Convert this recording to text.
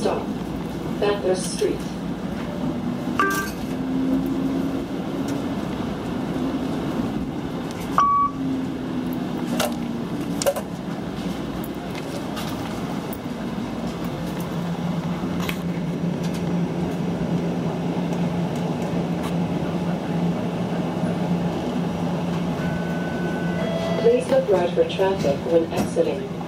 stop. Bathurst Street. Please look right for traffic when exiting.